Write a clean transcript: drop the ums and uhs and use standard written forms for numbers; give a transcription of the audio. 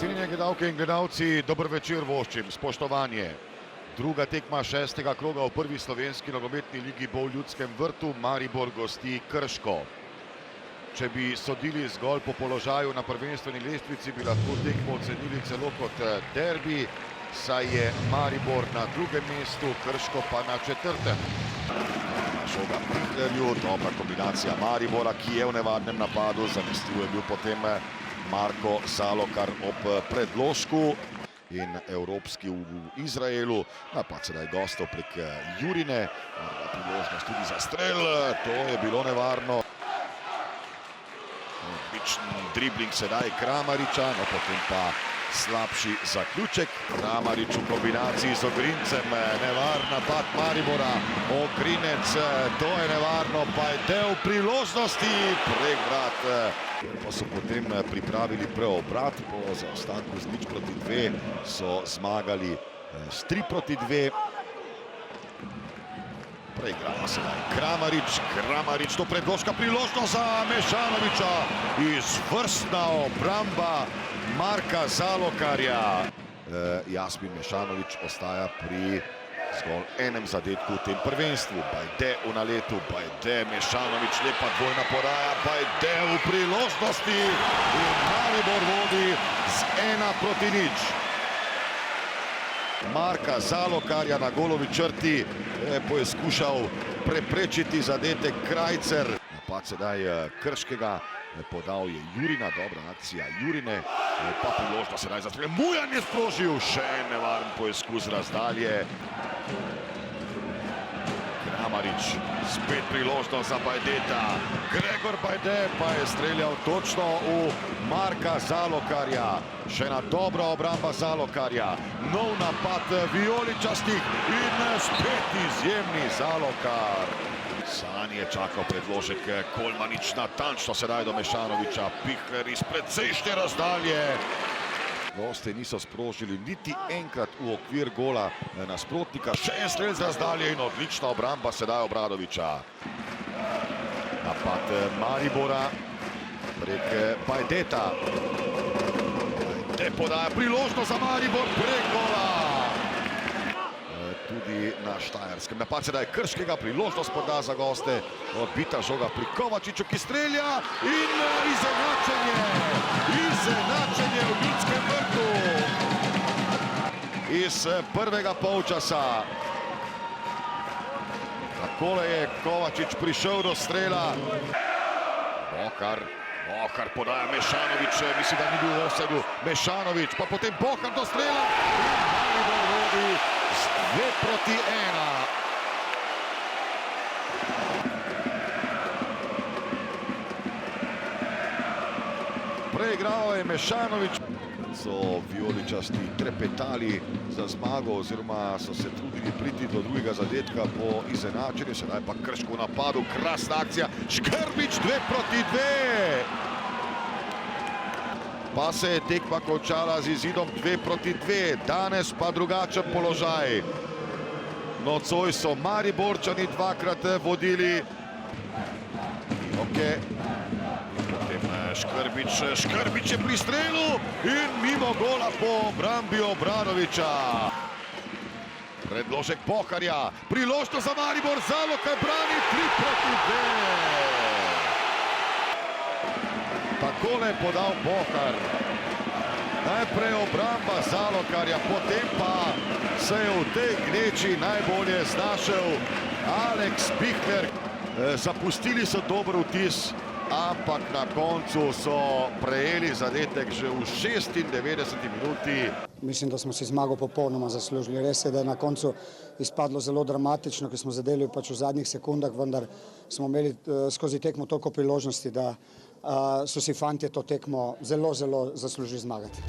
Cenjene gledalke in gledalci, dober večer voščim, spoštovanje. Druga tekma 6. kroga v prvi slovenski nogometni ligi bo v Ljudskem vrtu, Maribor gosti Krško. Če bi sodili zgolj po položaju na prvenstveni lestvici, bi lahko tekmo ocenili celo kot derbi, saj je Maribor na drugem mestu, Krško pa na četrtem. Žoga Pihlerju, dobra kombinacija Maribora, ki je v nevarnem napadu, zanesljiv je bil potem Marko Zalokar ob predložku in evropski v Izraelu. Napad sedaj gostov prek Jurine, priložnost tudi za strel, to je bilo nevarno. Odličen dribling sedaj Kramariča, no potem pa slabši zaključek. Kramarič v kombinaciji z Ogrincem, nevarn napad Maribora, Ogrinec, to je nevarno, pa je del priložnosti prek vrat. Pa so potem pripravili preobrat, po zaostanku z 0:2 so zmagali s 3:2. Preigrava sedaj Kramarič, to predložka priložnost za Mešanoviča, izvrstna obramba Marka Zalokarja. Jasmin Mešanovič ostaja pri zgolj enem zadetku v tem prvenstvu. Bajde v naletu, Bajde, Mešanovič, lepa dvojna podaja, Bajde v priložnosti in Maribor vodi z 1:0. Marka Zalokarja na golovi črti je poskušal preprečiti zadetek Krajcer. Napad sedaj Krškega, podal je Jurina, dobra akcija Jurine, pa priložnost sedaj za strel. Mujan je sprožil, še nevaren poizkus razdalje. Kramarič, spet priložnost za Bajdeta. Gregor Bajde pa je streljal točno v Marka Zalokarja. Še ena dobra obramba Zalokarja. Nov napad vijoličastih in spet izjemni Zalokar. Sanje čakal predložek Kolmanič, natančno sedaj do Mešanoviča. Pihler iz precejšnje razdalje. Gosti niso sprožili niti enkrat v okvir gola nasprotnika. Še en strel z razdalje in odlična obramba sedaj Obradoviča. Napad Maribora prek Bajdeta. Bajde podaja priložnost za Maribor prek gola. Tudi na Štajerskem. Napad sedaj Krškega, priložnost poda za goste. Odbita žoga pri Kovačiču, ki strelja in izenačenje. Izenačenje v Ljudskem vrtu. Iz prvega polčasa. Takole je Kovačič prišel do strela. Bohar podaja Mešanovič, mislim, da ni bil v offsetu. Mešanovič, pa potem Bohar do strela. In Maribor vodi z 2:1. Preigral je Mešanovič. So vijoličasti trepetali za zmago oziroma so se trudili priti do drugega zadetka po izenačenju. Sedaj pa Krško v napadu, krasna akcija. Škrbič 2:2. Pa se je tekma končala z izidom 2:2. Danes pa drugačen položaj. Nocoj so Mariborčani dvakrat vodili. Škrbič je pri strelu in mimo gola po obrambi Obradoviča. Predložek Boharja, priložnost za Maribor, Zalokar brani 3:2. Takole je podal Bohar. Najprej obramba Zalokarja, potem pa se je v tej gneči najbolje znašel Aleks Pihler. Zapustili so dober vtis, ampak na koncu so prejeli zadetek že v 96. minuti. Mislim, da smo si zmago popolnoma zaslužili. Res je, da je na koncu izpadlo zelo dramatično, ker smo zadeli pač v zadnjih sekundah, vendar smo imeli skozi tekmo toliko priložnosti, da so si fantje to tekmo zelo zaslužili zmagati.